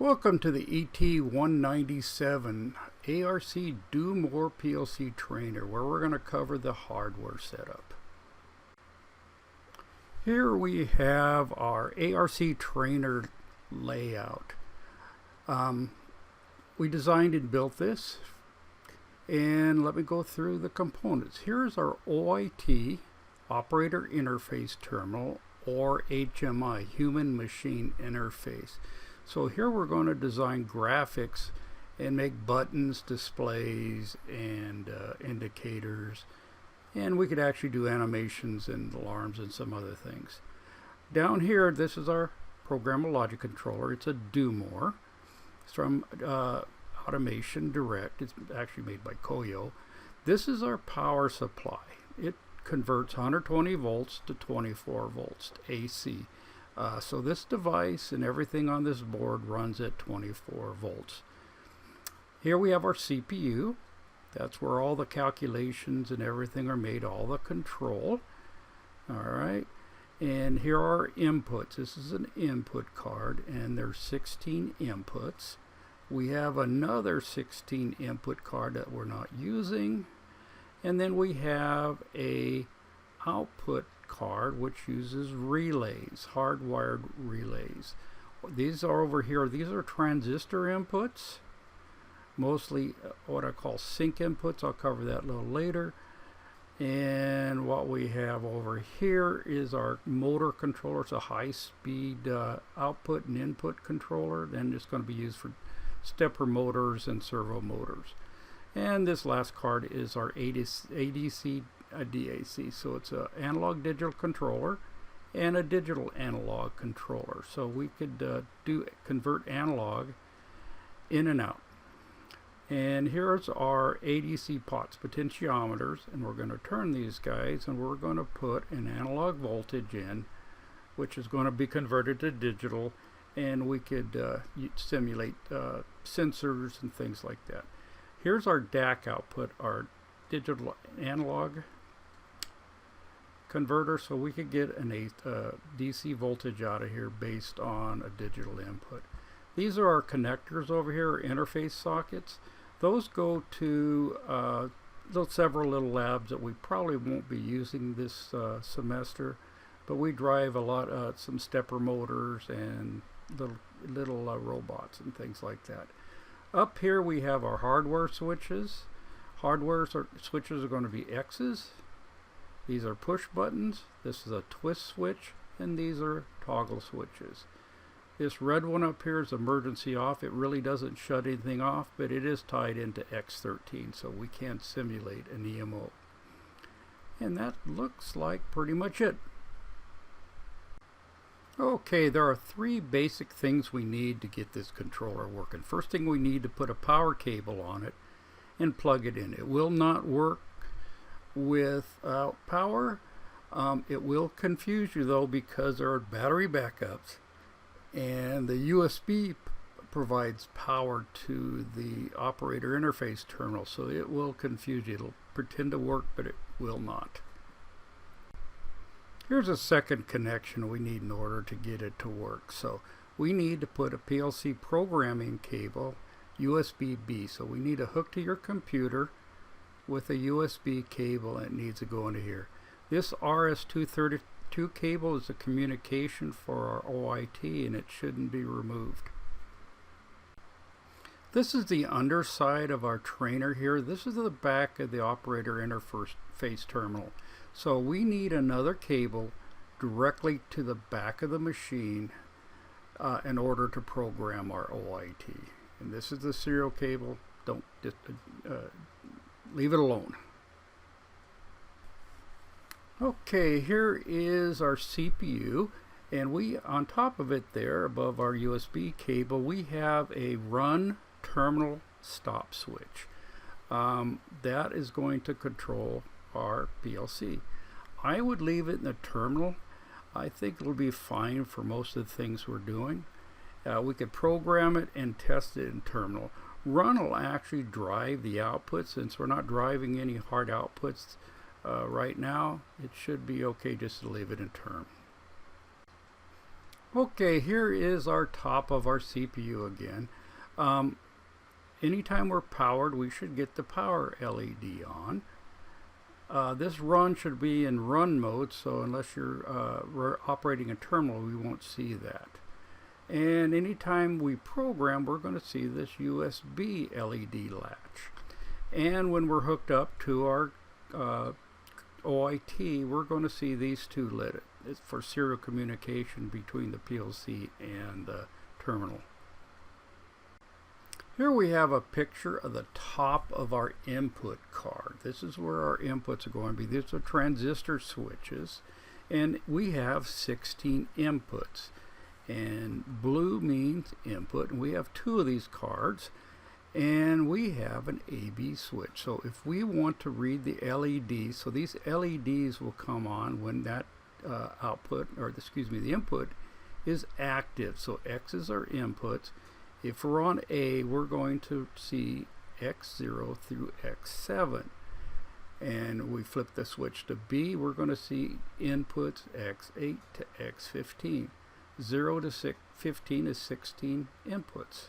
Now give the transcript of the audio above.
Welcome to the ET197 ARC Do More PLC Trainer, where we're going to cover the hardware setup. Here we have our ARC Trainer layout. We designed and built this, and let me go through the components. Here's our OIT, Operator Interface Terminal, or HMI, Human Machine Interface. So here we're going to design graphics and make buttons, displays, and indicators. And we could actually do animations and alarms and some other things. Down here, this is our programmable logic controller. It's a Do More. It's from Automation Direct. It's actually made by Koyo. This is our power supply. It converts 120 volts to 24 volts AC. So this device and everything on this board runs at 24 volts. Here we have our CPU. That's where all the calculations and everything are made, all the control. Alright, and here are our inputs. This is an input card, and there's 16 inputs. We have another 16 input card that we're not using, and then we have a output card which uses relays, hardwired relays. These are over here. These are transistor inputs, mostly what I call sync inputs. I'll cover that a little later. And what we have over here is our motor controller. It's a high-speed output and input controller, and it's going to be used for stepper motors and servo motors. And this last card is our ADC DAC, so it's an analog digital controller and a digital analog controller. So we could convert analog in and out. And here's our ADC pots, potentiometers, and we're going to turn these guys, and we're going to put an analog voltage in, which is going to be converted to digital, and we could simulate sensors and things like that. Here's our DAC output, our digital analog converter, so we could get an DC voltage out of here based on a digital input. These are our connectors over here, interface sockets. Those go to several little labs that we probably won't be using this semester, but we drive a lot, some stepper motors and little robots and things like that. Up here we have our hardware switches. Switches are going to be X's. These are push buttons. This is a twist switch, and these are toggle switches. This red one up here is emergency off. It really doesn't shut anything off, but it is tied into X13, so we can't simulate an EMO. And that looks like pretty much it. Okay, there are three basic things we need to get this controller working. First thing, we need to put a power cable on it and plug it in. It will not work without power. It will confuse you though, because there are battery backups, and the USB provides power to the operator interface terminal, so it will confuse you. It'll pretend to work, but it will not. Here's a second connection we need in order to get it to work. So we need to put a PLC programming cable, USB-B. So we need a hook to your computer with a USB cable, and it needs to go into here. This RS-232 cable is a communication for our OIT, and it shouldn't be removed. This is the underside of our trainer here. This is the back of the operator interface terminal. So we need another cable directly to the back of the machine in order to program our OIT. And this is the serial cable. Don't just leave it alone. Okay, here is our CPU, and we, on top of it there, above our USB cable, we have a run terminal stop switch. That is going to control our PLC. I would leave it in the terminal. I think it'll be fine for most of the things we're doing. We could program it and test it in terminal. Run will actually drive the output. Since we're not driving any hard outputs right now, it should be okay just to leave it in term. Okay, here is our top of our CPU again. Anytime we're powered, we should get the power LED on. This run should be in run mode, so unless you're operating a terminal, we won't see that. And anytime we program, we're going to see this USB LED latch. And when we're hooked up to our OIT, we're going to see these two lit. It's for serial communication between the PLC and the terminal. Here we have a picture of the top of our input card. This is where our inputs are going to be. These are transistor switches, and we have 16 inputs. And blue means input, and we have 2 of these cards, and we have an AB switch. So if we want to read the LEDs, so these LEDs will come on when that the input is active. So X is our inputs. If we're on A, we're going to see X0 through X7. And we flip the switch to B, we're going to see inputs X8 to X15. 0 to 15 is 16 inputs.